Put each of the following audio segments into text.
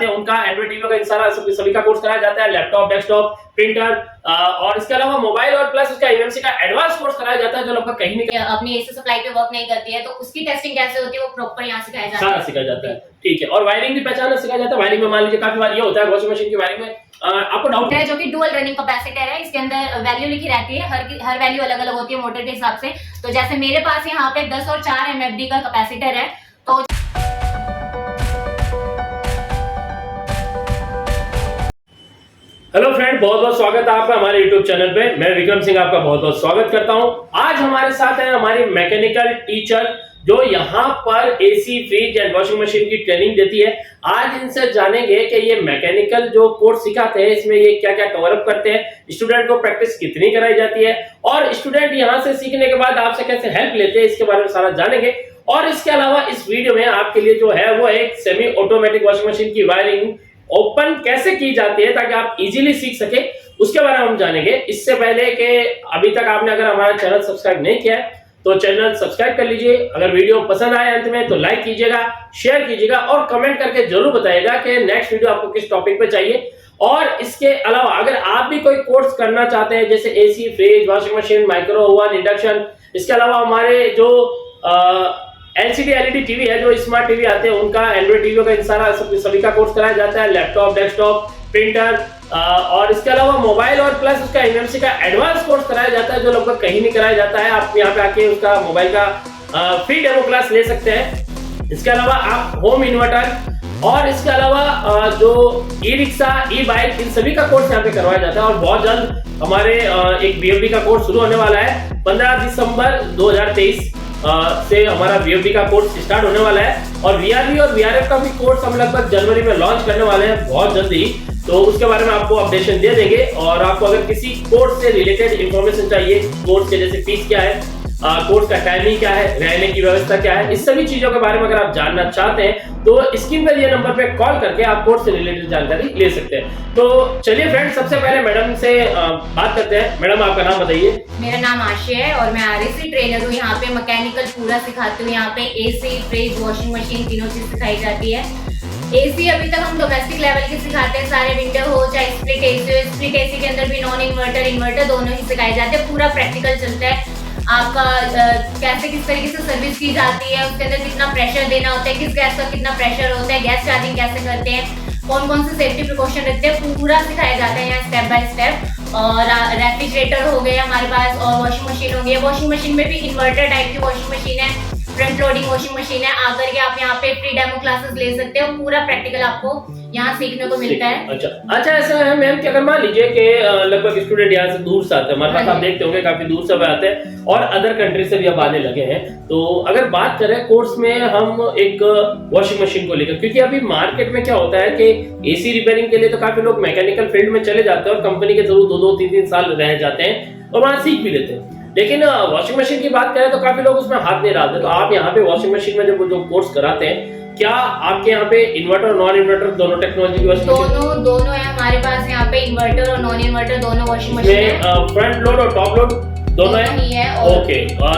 आते हैं उनका एंड्रॉइड टीवी का सारा सभी का कोर्स कराया जाता है, लैपटॉप, डेस्कटॉप, प्रिंटर और इसके अलावा मोबाइल और प्लस उसका एमएमसी का एडवांस कोर्स कराया जाता है जो लगभग कहीं नहीं अपनी एसी सप्लाई पे वर्क नहीं करती है तो उसकी टेस्टिंग कैसे होती है वो प्रॉपर यहाँ सिखाया जाता है, सारा सिखाया जाता है। ठीक है, और वायरिंग भी पहचानना सिखाया जाता है। वायरिंग में मान लीजिए काफी बार ये होता है वॉशिंग मशीन की वायरिंग में आपको डाउट है जो कि डुअल रनिंग कैपेसिटर है, इसके अंदर वैल्यू लिखी रहती है, हर वैल्यू अलग अलग होती है मोटर के हिसाब से। तो जैसे मेरे पास यहाँ पे 10 और 4 एमएफडी का कैपेसिटर है तो हेलो फ्रेंड, बहुत बहुत स्वागत है आपका हमारे YouTube चैनल पे। मैं विक्रम सिंह आपका बहुत बहुत स्वागत करता हूं। आज हमारे साथ है हमारी मैकेनिकल टीचर जो यहाँ पर AC, fridge and washing machine की ट्रेनिंग देती है। आज इनसे जानेंगे कि ये मैकेनिकल जो कोर्स सिखाते हैं इसमें ये क्या क्या कवर अप करते हैं, स्टूडेंट को प्रैक्टिस कितनी कराई जाती है और स्टूडेंट यहाँ से सीखने के बाद आपसे कैसे हेल्प लेते हैं, इसके बारे में सारा जानेंगे। और इसके अलावा इस वीडियो में आपके लिए जो है वो एक सेमी ऑटोमेटिक वॉशिंग मशीन की वायरिंग ओपन कैसे की जाती है ताकि आप इजीली सीख सके, उसके बारे में हम जानेंगे। इससे पहले कि अभी तक आपने अगर हमारा चैनल सब्सक्राइब नहीं किया है तो चैनल सब्सक्राइब कर लीजिए। अगर वीडियो पसंद आए अंत में तो लाइक कीजिएगा, शेयर कीजिएगा और कमेंट करके जरूर बताइएगा कि नेक्स्ट वीडियो आपको किस टॉपिक पे चाहिए। और इसके अलावा अगर आप भी कोई कोर्स करना चाहते हैं जैसे AC, fridge, washing machine, micro oven, induction, इसके अलावा हमारे जो एलसीडी एलईडी टीवी है, जो स्मार्ट टीवी आते हैं उनका एंड्रॉइड टीवी का सारा सभी का कोर्स कराया जाता है, लैपटॉप, डेस्कटॉप, प्रिंटर और इसके अलावा मोबाइल और प्लस उसका एमएमसी का एडवांस कोर्स कराया जाता है जो लगभग कहीं नहीं कराया जाता है। आप यहाँ पे आके उसका मोबाइल का फ्री डेमो क्लास ले सकते हैं। इसके अलावा आप होम इन्वर्टर और इसके अलावा जो ई रिक्शा, ई बाइक, इन सभी का कोर्स यहाँ पे करवाया जाता है। और बहुत जल्द हमारे एक बीएफडी का कोर्स शुरू होने वाला है। 15 दिसंबर 2023 से हमारा बीएफडी का कोर्स स्टार्ट होने वाला है और वीआरवी और वीआरएफ का भी कोर्स हम लगभग जनवरी में लॉन्च करने वाले हैं बहुत जल्दी। तो उसके बारे में आपको अपडेशन दे देंगे। और आपको अगर किसी कोर्स से रिलेटेड इंफॉर्मेशन चाहिए, कोर्स के जैसे फीस क्या है, कोर्स का टाइमिंग क्या है, रहने की व्यवस्था क्या है, इस सभी चीजों के बारे में अगर आप जानना चाहते हैं तो स्क्रीन पर ये नंबर पे कॉल करके आप कोर्स से रिलेटेड जानकारी ले सकते हैं। तो चलिए फ्रेंड्स, सबसे पहले मैडम से बात करते हैं। मैडम आपका नाम बताइए। मेरा नाम आशय है और मैं आरएसी ट्रेनर हूँ। यहाँ पे मैकेनिकल पूरा सिखाती हूँ। यहाँ पे एसी, फ्रिज, वॉशिंग मशीन तीनों चीज सिखाई जाती है। एसी अभी तक हम डोमेस्टिक लेवल के सिखाते हैं, सारे विंडो हो चाहे स्प्लिट एसी हो। स्प्लिट एसी के अंदर भी नॉन इन्वर्टर, इन्वर्टर दोनों ही सिखाए जाते हैं। पूरा प्रैक्टिकल चलता है। आपका कैसे किस तरीके से सर्विस की जाती है, उसके अंदर कितना प्रेशर देना होता है, किस गैस का कितना प्रेशर होता है, गैस चार्जिंग कैसे करते हैं, कौन कौन से सेफ्टी प्रिकॉशन रखते हैं, पूरा सिखाया जाता है यहाँ स्टेप बाय स्टेप। और रेफ्रिजरेटर हो गए हमारे पास और वॉशिंग मशीन हो गई। वॉशिंग मशीन में भी इन्वर्टर टाइप की वॉशिंग मशीन है, फ्रंट लोडिंग वॉशिंग मशीन है। आकर के आप यहाँ पे फ्री डेमो क्लासेस ले सकते हो। पूरा प्रैक्टिकल आपको यहाँ सीखने को मिलता है। अच्छा ऐसा है मैम कि अगर मान लीजिए कि लगभग स्टूडेंट यहाँ से दूर से आते हैं, हमारे पास आप देखते होंगे काफी दूर से आते हैं और अदर कंट्री से भी अब आने लगे हैं। तो अगर बात करें कोर्स में हम एक वॉशिंग मशीन को लेकर, क्योंकि अभी मार्केट में क्या होता है कि एसी रिपेयरिंग के लिए तो काफी लोग मैकेनिकल फील्ड में चले जाते हैं और कंपनी के थ्रू 2-2, 3-3 साल रह जाते हैं और वहां सीख भी लेते हैं। लेकिन वॉशिंग मशीन की बात करें तो काफी लोग उसमें हाथ नहीं डालते। तो आप यहाँ पे वॉशिंग मशीन में जो कोर्स कराते हैं, क्या आपके यहाँ पे इन्वर्टर, नॉन इन्वर्टर दोनों टेक्नोलॉजी की वॉशिंग मशीन? दोनों है हमारे पास यहाँ पे, इन्वर्टर और नॉन इन्वर्टर दोनों वॉशिंग मशीन है। फ्रंट लोड और टॉप लोड दोनों है। ओके,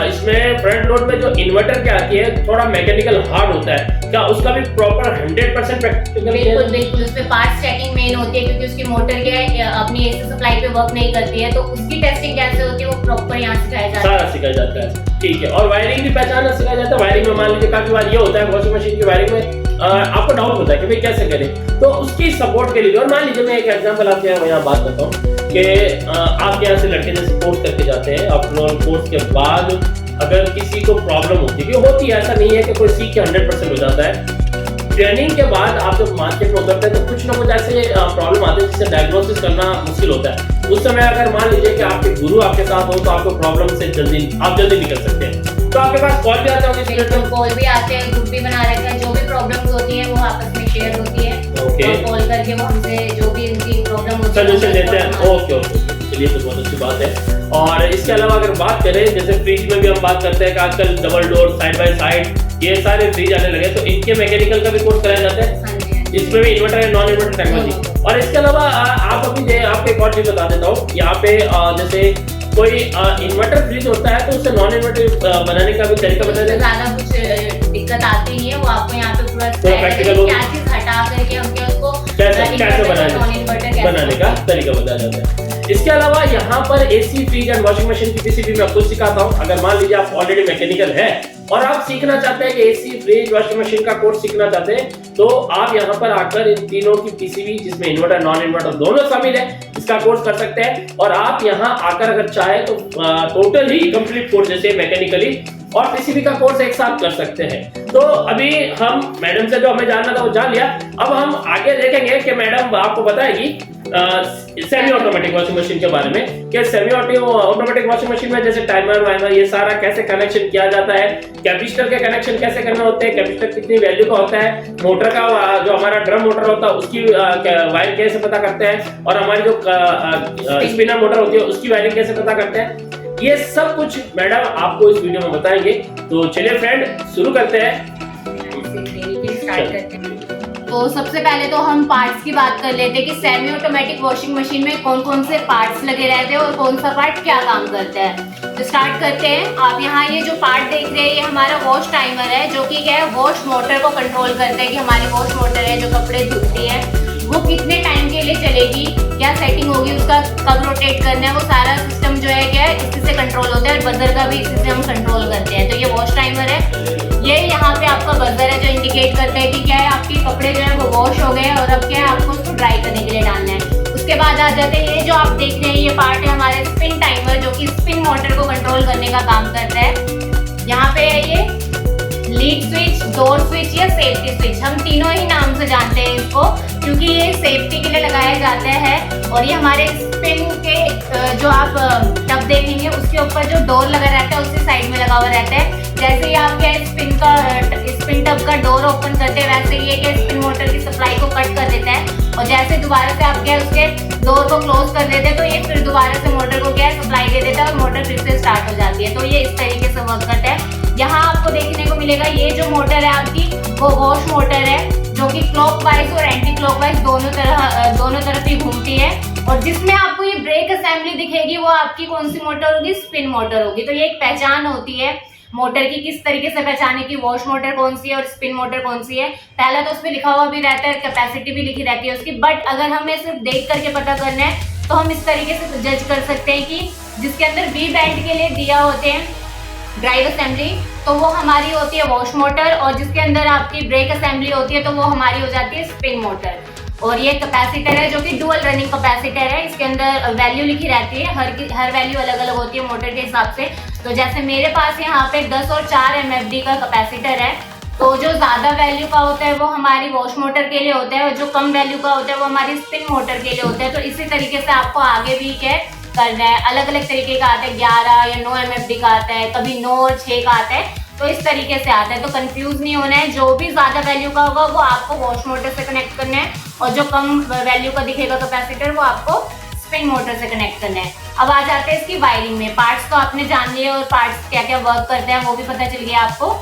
इसमें फ्रंट लोड में जो इन्वर्टर क्या आती है थोड़ा मैकेनिकल हार्ड होता है, क्या उसका भी प्रॉपर 100% प्रैक्टिकल? बिल्कुल बिल्कुल, उसमें पार्ट्स चेकिंग मेन होती है क्योंकि उसकी मोटर क्या है अपनी एसी सप्लाई पे वर्क नहीं करती है, तो उसकी टेस्टिंग कैसे होती है वो प्रॉपर यहाँ सिखाया जाता है। सारा सिखाया जाता है। ठीक है, और वायरिंग भी पहचानना सिखाया जाता है। वायरिंग में मान लीजिए काफी बार ये होता है वॉशिंग मशीन की वायरिंग में आपको डाउट होता है कि भाई कैसे करें, तो उसकी सपोर्ट के लिए। और मान लीजिए मैं एक एग्जांपल आपके यहाँ बात करता हूँ कि आपके यहाँ से लड़के जैसे कोर्स करके जाते हैं, अपने कोर्स के बाद अगर किसी को प्रॉब्लम होती है, होती है, ऐसा नहीं है कि कोई सीख के 100% हो जाता है। ट्रेनिंग के बाद आप जब मार्केट में उतरते हैं तो कुछ ना कुछ ऐसे प्रॉब्लम आते हैं जिससे डायग्नोसिस करना मुश्किल होता है। उस समय अगर मान लीजिए कि आपके गुरु आपके साथ हो तो आपको प्रॉब्लम से जल्दी निकल सकते हैं। तो आपके पास कॉल भी आते होंगे? कॉल भी आते हैं, ग्रुप भी बना रखे हैं। जो भी प्रॉब्लम्स होती है वो आपस में शेयर होती है। ओके, कॉल करके वो हमसे जो भी इनकी प्रॉब्लम होती है सजेशन देते हैं। ओके ओके, चलिए तो बहुत अच्छी बात है। और इसके अलावा अगर बात करें जैसे फ्रिज में भी हम बात करते हैं कि आजकल double door, side by side ये सारे फ्रिज आने लगे, तो इनके मैकेनिकल का भी कोर्स कराया जाता है। इसमें भी इन्वर्टर है, नॉन इन्वर्टर टेक्नोलॉजी। और इसके अलावा आप अभी आपको एक और चीज बता देता हूँ। यहाँ पे जैसे कोई इन्वर्टर फ्रिज होता है तो उससे नॉन इन्वर्टर बनाने का भी तरीका बता दें। ज्यादा कुछ दिक्कत आती नहीं है, वो आपको यहाँ पे पूरा प्रैक्टिकल क्या चीज हटा करके हमके उसको कैसे बनाने का तरीका बताया जाता है। इसके अलावा यहाँ पर AC, fridge and washing machine की पीसीबी मैं खुद सिखाता हूँ। अगर मान लीजिए आप ऑलरेडी मैकेनिकल है और आप सीखना चाहते हैं कि एसी, फ्रिज, वॉशिंग मशीन का कोर्स सीखना चाहते हैं, तो आप यहाँ पर आकर इन तीनों की पीसीबी, जिसमें इन्वर्टर नॉन इन्वर्टर दोनों शामिल है, इसका कोर्स कर सकते हैं। और आप यहाँ आकर अगर चाहे तो टोटल ही कंप्लीट कोर्स जैसे मैकेनिकली और पीसीबी का कोर्स एक साथ कर सकते हैं। तो अभी हम मैडम से जो हमें जानना था वो जान लिया। अब हम आगे देखेंगे कि मैडम आपको बताएगी सेमी ऑटोमेटिक वॉशिंग मशीन के बारे में, कि सेमी ऑटोमेटिक वॉशिंग मशीन में जैसे टाइमर वाइमर ये सारा कैसे कनेक्शन किया जाता है, कैपेसिटर के कनेक्शन कैसे करने होते हैं, कैपेसिटर कितनी वैल्यू का होता है, मोटर का जो हमारा ड्रम मोटर होता है उसकी वायरिंग कैसे पता करते हैं, और हमारी जो स्पिनर मोटर होती है उसकी वायरिंग कैसे पता करते हैं, ये सब कुछ मैडम आपको इस वीडियो में बताएंगे। तो चलिए फ्रेंड शुरू करते हैं। तो सबसे पहले तो हम पार्ट्स की बात कर लेते हैं कि सेमी ऑटोमेटिक वॉशिंग मशीन में कौन कौन से पार्ट्स लगे रहते हैं और कौन सा पार्ट क्या काम करता है। तो स्टार्ट करते हैं। आप यहाँ ये जो पार्ट देख रहे हैं ये हमारा वॉश टाइमर है, जो कि क्या है वॉश मोटर को कंट्रोल करता है कि हमारी वॉश मोटर है जो कपड़े धुलती है वो कितने टाइम के लिए चलेगी, क्या सेटिंग होगी, उसका कब रोटेट करना है, वो सारा सिस्टम जो है क्या है इसी से कंट्रोल होता है। और बजर का भी इसी से हम कंट्रोल करते हैं। तो ये वॉश टाइमर है। ये यहाँ पे आपका बजर है जो इंडिकेट करता है कि क्या है आपके कपड़े जो है वो वॉश हो गए और अब क्या है आपको उसको ड्राई करने के लिए डालना है। उसके बाद आ जाते हैं ये जो आप देख रहे हैं ये पार्ट है हमारे स्पिन टाइमर, जो कि स्पिन मोटर को कंट्रोल करने का काम करता है। यहाँ पे है ये लीड स्विच, डोर स्विच या सेफ्टी स्विच, हम तीनों ही नाम से जानते हैं इसको, क्योंकि ये सेफ्टी के लिए लगाया जाता है। और ये हमारे स्पिन के जो आप टब देखेंगे उसके ऊपर जो डोर लगा रहता है उसी साइड में लगा हुआ रहता है। जैसे ही आप क्या स्पिन टब का डोर ओपन करते हैं वैसे ये क्या स्पिन मोटर की सप्लाई को कट कर देता है, और जैसे दोबारा से आप क्या उसके डोर को क्लोज कर देते हैं तो ये फिर दोबारा से मोटर को क्या सप्लाई दे देता है और मोटर फिर से स्टार्ट हो जाती है। तो ये इस तरीके से वर्क करता है। यहाँ आपको देखने को मिलेगा ये जो मोटर है आपकी वो वॉश मोटर है, जो कि क्लॉकवाइज और एंटी क्लॉकवाइज दोनों तरफ ही घूमती है। और जिसमें आपको ये ब्रेक असेंबली दिखेगी वो आपकी कौन सी मोटर होगी, स्पिन मोटर होगी। तो ये एक पहचान होती है मोटर की, किस तरीके से पहचाने की वॉश मोटर कौन सी है और स्पिन मोटर कौन सी है। पहला तो उसमें लिखा हुआ भी रहता है, कैपेसिटी भी लिखी रहती है उसकी, बट अगर हमें सिर्फ देख करके पता करना है तो हम इस तरीके से जज कर सकते हैं कि जिसके अंदर वी बैंड के लिए दिया होते हैं ड्राइव असेंबली तो वो हमारी होती है वॉश मोटर, और जिसके अंदर आपकी ब्रेक असेंबली होती है तो वो हमारी हो जाती है स्पिन मोटर। और ये कैपेसिटर है जो कि डुअल रनिंग कैपेसिटर है, इसके अंदर वैल्यू लिखी रहती है, हर वैल्यू अलग अलग होती है मोटर के हिसाब से। तो जैसे मेरे पास यहाँ पे 10 और 4 MFD का कैपेसिटर है, तो जो ज्यादा वैल्यू का होता है वो हमारी वॉश मोटर के लिए होता है और जो कम वैल्यू का होता है वो हमारी स्पिन मोटर के लिए होता है। तो इसी तरीके से आपको आगे भी क्या करना है, अलग अलग तरीके का आता है, 11 या 9 MFD का आता है, कभी 9 और 6 का आता है, तो इस तरीके से आता है। तो कंफ्यूज नहीं होना है, जो भी ज्यादा वैल्यू का होगा वो आपको वॉश मोटर से कनेक्ट करना है और जो कम वैल्यू का दिखेगा कैपेसिटर वो आपको स्पिन मोटर से कनेक्ट करना है। अब आ जाते हैं इसकी वायरिंग में। पार्ट्स तो आपने जान लिए और पार्ट्स क्या क्या वर्क करते हैं वो भी पता चल गया आपको।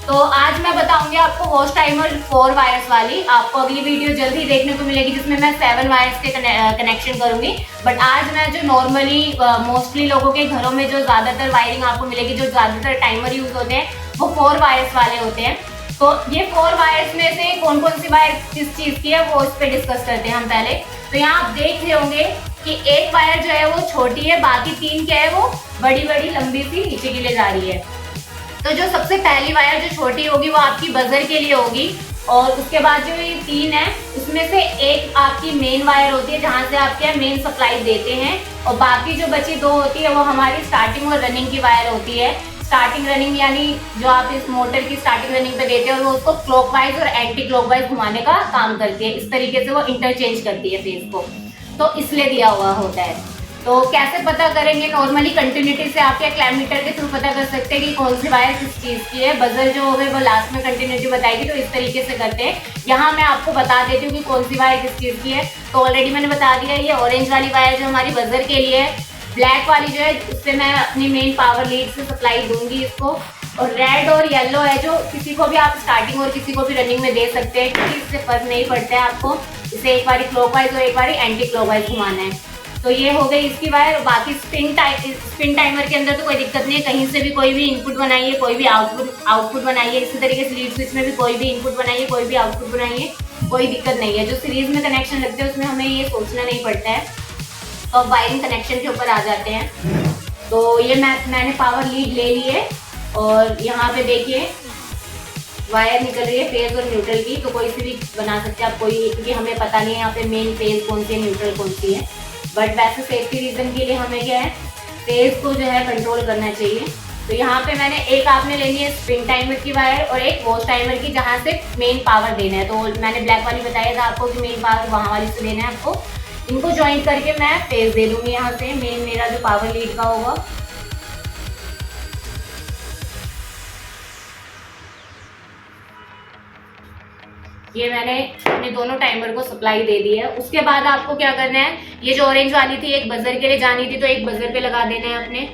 तो आज मैं बताऊंगी आपको वॉश टाइमर 4 वायर्स वाली। आपको अगली वीडियो जल्दी देखने को मिलेगी जिसमें मैं 7 वायर्स के कनेक्शन करूंगी, बट आज मैं जो नॉर्मली मोस्टली लोगों के घरों में जो ज्यादातर वायरिंग आपको मिलेगी, जो ज्यादातर टाइमर यूज होते हैं वो 4 वायर्स वाले होते हैं। तो ये 4 वायर्स में से कौन कौन सी वायर किस चीज की है वो इस पे डिस्कस करते हैं हम पहले। तो यहाँ आप देख रहे होंगे कि एक वायर जो है वो छोटी है, बाकी 3 क्या है वो बड़ी बड़ी लंबी सी नीचे के लिए जा रही है। तो जो सबसे पहली वायर जो छोटी होगी वो आपकी बजर के लिए होगी, और उसके बाद जो ये 3 है उसमें से एक आपकी मेन वायर होती है जहाँ से आप क्या मेन सप्लाई देते हैं, और बाकी जो बची 2 होती है वो हमारी स्टार्टिंग और रनिंग की वायर होती है। स्टार्टिंग रनिंग यानी जो आप इस मोटर की स्टार्टिंग रनिंग पे देते हैं और वो उसको क्लॉकवाइज और एंटी क्लॉकवाइज घुमाने का काम करती है। इस तरीके से वो इंटरचेंज करती है फेज को, तो इसलिए दिया हुआ होता है। तो कैसे पता करेंगे, नॉर्मली कंटिन्यूटी से आप या क्लैमीटर के थ्रू पता कर सकते हैं कि कौन सी वायर किस चीज़ की है। बजर जो होगा वो लास्ट में कंटिन्यूटी बताएगी, तो इस तरीके से करते हैं। यहाँ मैं आपको बता देती हूँ कि कौन सी वायर किस चीज़ की है। तो ऑलरेडी मैंने बता दिया, ये ऑरेंज वाली वायर जो हमारी बजर के लिए है, ब्लैक वाली जो है उससे मैं अपनी मेन पावर लीड से सप्लाई दूंगी इसको, और रेड और येलो है जो किसी को भी आप स्टार्टिंग और किसी को भी रनिंग में दे सकते हैं, क्योंकि इससे फर्क नहीं पड़ता है आपको, इसे एक बारी क्लॉकवाइज और एक बारी एंटी क्लॉकवाइज घुमाना है। तो ये हो गई इसकी वायर। बाकी स्पिन टाइमर के अंदर तो कोई दिक्कत नहीं है, कहीं से भी कोई भी इनपुट बनाइए, कोई भी आउटपुट बनाइए। इसी तरीके से लीड स्विच में भी कोई भी इनपुट बनाइए, कोई भी आउटपुट बनाइए, कोई दिक्कत नहीं है। जो सीरीज में कनेक्शन लगते हैं उसमें हमें ये सोचना नहीं पड़ता है। तो अब वायरिंग कनेक्शन के ऊपर आ जाते हैं। तो ये मैंने पावर लीड ले ली है और यहाँ पे देखिए वायर निकल रही है फेज और न्यूट्रल की। तो कोई सी भी बना सकते हैं आप कोई, क्योंकि हमें पता नहीं है यहाँ पे मेन फेज कौन सी है, न्यूट्रल कौन सी है। बट वैसे सेफ्टी रीजन के लिए हमें क्या है, फेज को जो है कंट्रोल करना चाहिए। तो यहाँ पे मैंने एक आपने लेनी है स्प्रिंग टाइमर की वायर और एक वॉश टाइमर की, जहाँ से मेन पावर देना है। तो मैंने ब्लैक वाली बताया था आपको कि मेन पावर वहाँ वाली से देना है आपको। इनको ज्वाइन करके मैं फेज दे दूंगी यहाँ से, मेन मेरा जो पावर लीड का होगा। ये मैंने अपने दोनों टाइमर को सप्लाई दे दी है। उसके बाद आपको क्या करना है, ये जो ऑरेंज वाली थी एक बजर के लिए जानी थी, तो एक बजर पे लगा देना है अपने।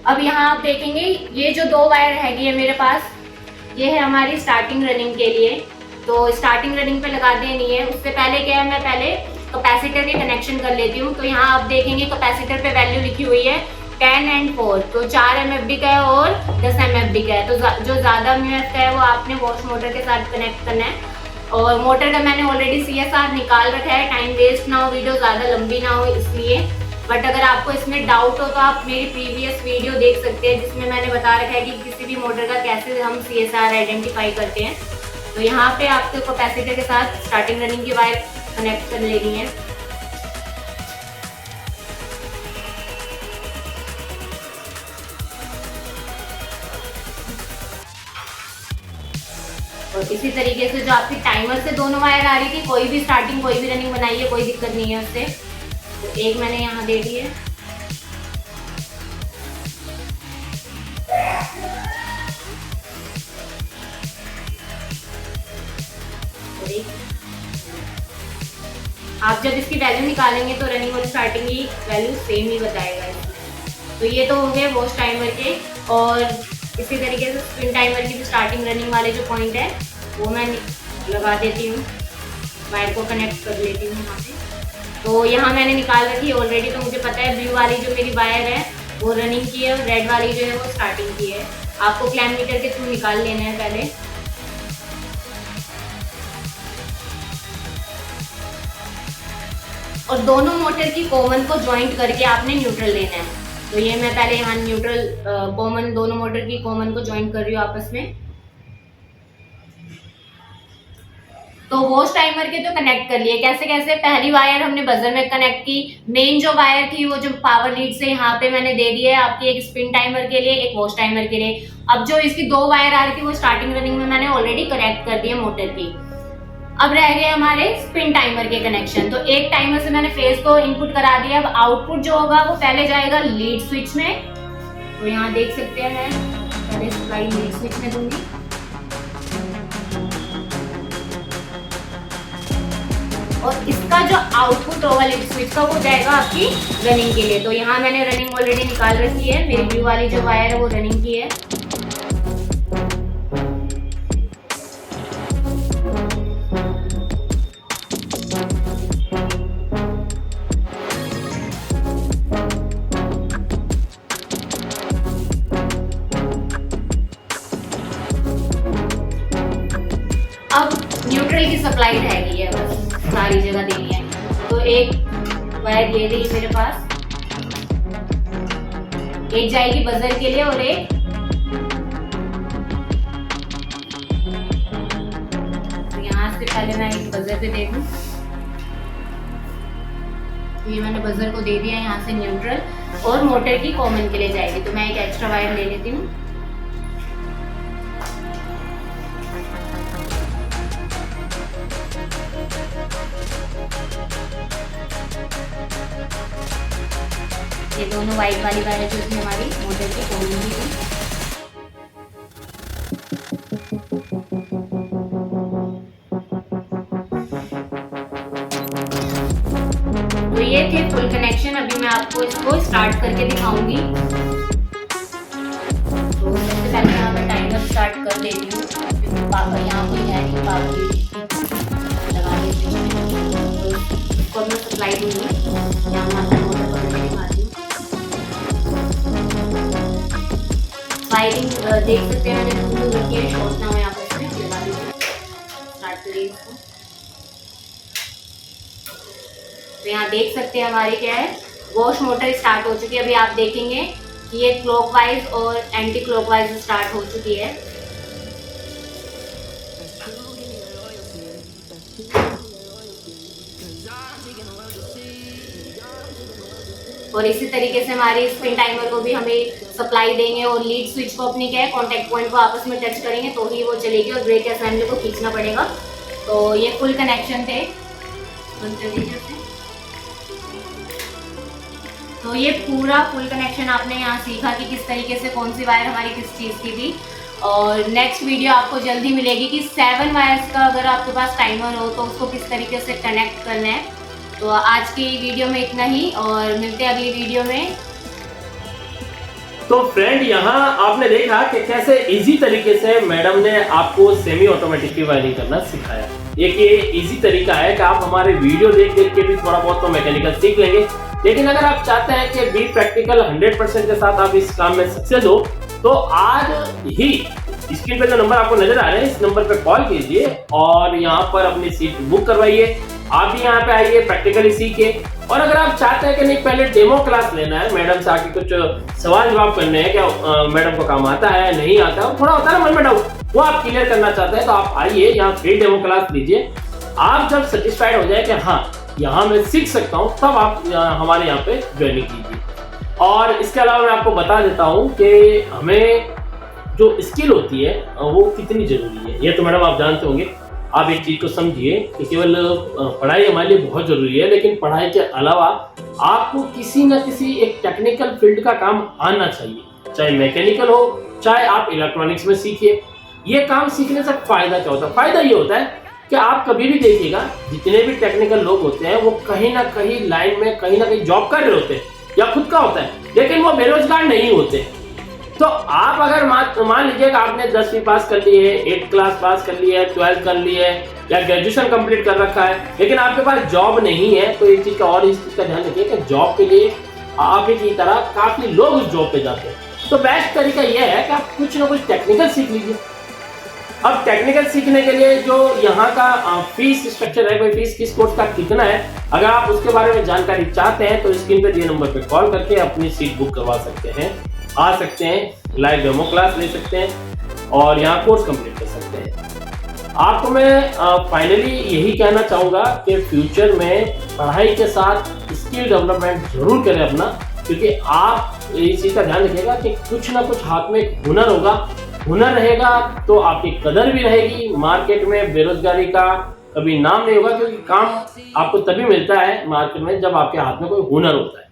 अब यहाँ आप देखेंगे ये जो दो वायर हैगी है मेरे पास, ये है हमारी स्टार्टिंग रनिंग के लिए। तो स्टार्टिंग रनिंग पे लगा देनी है। उससे पहले क्या है, मैं पहले कैपेसिटर के कनेक्शन कर लेती हूँ। तो यहाँ आप देखेंगे कैपेसिटर पे वैल्यू लिखी हुई है 10 और 4, तो 4 MFD का है और 10 MFD का है। तो जो ज़्यादा MF का है वो आपने वॉश मोटर के साथ कनेक्ट करना है। और मोटर का मैंने ऑलरेडी CSR निकाल रखा है, टाइम वेस्ट ना हो, वीडियो ज़्यादा लंबी ना हो इसलिए। बट अगर आपको इसमें डाउट हो तो आप मेरी प्रीवियस वीडियो देख सकते हैं, जिसमें मैंने बता रखा है कि किसी भी मोटर का कैसे हम CSR आइडेंटिफाई करते हैं। तो यहाँ पे आपको कैपेसिटर के साथ स्टार्टिंग रनिंग की वायर कनेक्ट कर लेनी है। और इसी तरीके से जो आपकी टाइमर से दोनों वायर आ रही थी, कोई भी स्टार्टिंग कोई भी रनिंग बनाइए, कोई दिक्कत नहीं है उससे। तो एक मैंने यहाँ दे दी है। आप जब इसकी वैल्यू निकालेंगे तो रनिंग और स्टार्टिंग की वैल्यू सेम ही बताएगा। तो ये तो हो गए वॉश टाइमर के। और इसी तरीके से स्पिन टाइमर की भी स्टार्टिंग रनिंग वाले जो पॉइंट है वो मैं लगा देती हूँ, वायर को कनेक्ट कर लेती हूँ यहाँ पे। तो यहाँ मैंने निकाल रखी है ऑलरेडी। तो मुझे पता है ब्लू वाली जो मेरी वायर है वो रनिंग की है और रेड वाली जो है वो स्टार्टिंग की है। आपको क्लैम्प मीटर के थ्रू निकाल लेना है पहले। और दोनों मोटर की कॉमन को ज्वाइंट करके आपने न्यूट्रल लेना है। तो ये मैं पहले यहाँ न्यूट्रल कॉमन, दोनों मोटर की कॉमन को ज्वाइंट कर रही हूँ आपस में। तो वॉश टाइमर के तो कनेक्ट कर लिए। कैसे कैसे, पहली वायर हमने बजर में कनेक्ट की। मेन जो वायर थी वो जो पावर लीड से यहाँ पे मैंने दे दी है आपकी, एक स्पिन टाइमर के लिए, एक वॉश टाइमर के लिए। अब जो इसकी दो वायर आ रही थी वो स्टार्टिंग रनिंग में मैंने ऑलरेडी कनेक्ट कर दी है मोटर की। अब रह गए हमारे स्पिन टाइमर के कनेक्शन। तो एक टाइमर से मैंने फेज को इनपुट करा दिया। अब आउटपुट जो होगा वो पहले जाएगा लीड स्विच में। तो यहाँ देख सकते हैं, पहले सप्लाई लीड स्विच में दूंगी। और इसका जो आउटपुट होगा लीड स्विच का वो जाएगा आपकी रनिंग के लिए। तो यहाँ मैंने रनिंग ऑलरेडी निकाल रखी है। मेरी ब्लू वाली जो वायर है वो रनिंग की है। अब न्यूट्रल की सप्लाई रह गई है, बस सारी जगह देनी है। तो एक वायर ये रही मेरे पास, एक जाएगी बजर के लिए और एक तो यहाँ से पहले मैं एक बजर पे दे दूं। ये मैंने बजर को दे दिया यहाँ से न्यूट्रल, और मोटर की कॉमन के लिए जाएगी। तो मैं एक एक्स्ट्रा वायर ले लेती हूँ। ये दोनों वाइट वाली वायर जो थी हमारी मोटर की कॉमन की थी। तो ये थे फुल कनेक्शन। अभी मैं आपको इसको स्टार्ट करके दिखाऊंगी। तो सबसे पहले यहाँ पर टाइमर स्टार्ट कर देती हूँ, क्योंकि पावर यहाँ कोई है नहीं, पावर लगा देती हूँ। इसको मैं सप्लाई दूंगी। यहाँ मैं मोटर को दिखाती हूँ। वायरिंग देख सकते हैं, मैंने रखी है, शॉर्ट ना हो यहाँ पर लगा दीजिए। इसको। तो यहाँ देख सकते हैं हमारी क्या है, वॉश मोटर स्टार्ट हो चुकी है। अभी आप देखेंगे कि ये क्लॉकवाइज और एंटी क्लॉकवाइज स्टार्ट हो चुकी है। और इसी तरीके से हमारी स्पिन टाइमर को भी हमें सप्लाई देंगे और लीड स्विच को अपनी क्या है कॉन्टेक्ट पॉइंट को आपस में टच करेंगे तो ही वो चलेगी और ब्रेक असेंबली को खींचना पड़ेगा। तो ये फुल कनेक्शन थे। तो ये पूरा फुल कनेक्शन आपने यहाँ सीखा कि किस तरीके से कौन सी वायर हमारी किस चीज़ की थी। और नेक्स्ट वीडियो आपको जल्दी मिलेगी कि 7 वायर्स का अगर आपके पास टाइमर हो तो उसको किस तरीके से कनेक्ट करना है। तो आज की वीडियो में इतना ही और मिलते हैं अगली वीडियो में। तो फ्रेंड यहाँ आपने देखा कि कैसे इजी तरीके से मैडम ने आपको सेमी ऑटोमेटिक की वायरिंग करना सिखाया। एक ये इजी तरीका है कि आप हमारे वीडियो देख देख के भी थोड़ा बहुत तो मैकेनिकल सीख लेंगे, लेकिन अगर आप चाहते हैं कि बी प्रैक्टिकल 100% के साथ आप इस काम में सक्सेस हो तो आज ही स्क्रीन पे जो नंबर आपको नजर आ रहे हैं इस नंबर पे कॉल कीजिए और यहाँ पर अपनी सीट बुक करवाइए। आप भी यहाँ पे आइए, प्रैक्टिकली सीखिए। और अगर आप चाहते हैं कि नहीं पहले डेमो क्लास लेना है, मैडम से आके कुछ सवाल जवाब करने हैं, क्या मैडम को काम आता है नहीं आता है, थोड़ा होता है ना मन में डाउट, वो आप क्लियर करना चाहते हैं तो आप आइए यहाँ फ्री डेमो क्लास लीजिए। आप जब सेटिस्फाइड हो जाए कि हाँ यहाँ मैं सीख सकता हूँ तब आप हमारे यहाँ पे ज्वाइनिंग कीजिए। और इसके अलावा मैं आपको बता देता हूँ कि हमें जो स्किल होती है वो कितनी जरूरी है। ये तो मैडम आप जानते होंगे। आप एक चीज को समझिए कि केवल पढ़ाई हमारे लिए बहुत जरूरी है, लेकिन पढ़ाई के अलावा आपको किसी न किसी एक टेक्निकल फील्ड का काम आना चाहिए, चाहे मैकेनिकल हो चाहे आप इलेक्ट्रॉनिक्स में सीखिए। ये काम सीखने से फायदा क्या होता है? फायदा ये होता है कि आप कभी भी देखिएगा जितने भी टेक्निकल लोग होते हैं वो कहीं ना कहीं लाइन में कहीं ना कहीं जॉब कर रहे होते हैं या खुद का होता है, लेकिन वो बेरोजगार नहीं होते। तो आप अगर मान लीजिए कि आपने 10वीं पास कर ली है, 8th क्लास पास कर ली है, 12th कर ली है या ग्रेजुएशन कंप्लीट कर रखा है, लेकिन आपके पास जॉब नहीं है, तो एक चीज का और इस चीज का ध्यान रखिए कि जॉब के लिए आप ही की तरह काफी लोग उस जॉब पे जाते हैं। तो बेस्ट तरीका यह है कि आप कुछ ना कुछ टेक्निकल सीख लीजिए। अब टेक्निकल सीखने के लिए जो यहाँ का फीस स्ट्रक्चर है, फीस किस कोर्स का कितना है, अगर आप उसके बारे में जानकारी चाहते हैं तो स्क्रीन पे दिए नंबर पे कॉल करके अपनी सीट बुक करवा सकते हैं, आ सकते हैं, लाइव डेमो क्लास ले सकते हैं और यहाँ कोर्स कंप्लीट कर सकते हैं। आपको मैं फाइनली यही कहना चाहूँगा कि फ्यूचर में पढ़ाई के साथ स्किल डेवलपमेंट जरूर करें अपना, क्योंकि आप इस चीज़ का ध्यान रखिएगा कि कुछ ना कुछ हाथ में एक हुनर होगा। हुनर रहेगा तो आपकी कदर भी रहेगी, मार्केट में बेरोजगारी का कभी नाम नहीं होगा, क्योंकि काम आपको तभी मिलता है मार्केट में जब आपके हाथ में कोई हुनर होता है।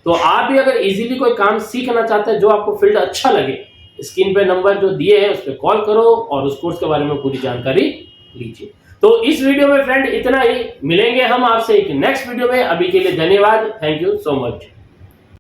तो आप भी अगर इजीली कोई काम सीखना चाहते हैं जो आपको फील्ड अच्छा लगे, स्क्रीन पे नंबर जो दिए हैं उस पर कॉल करो और उस कोर्स के बारे में पूरी जानकारी लीजिए। तो इस वीडियो में फ्रेंड इतना ही, मिलेंगे हम आपसे एक नेक्स्ट वीडियो में। अभी के लिए धन्यवाद, थैंक यू सो मच।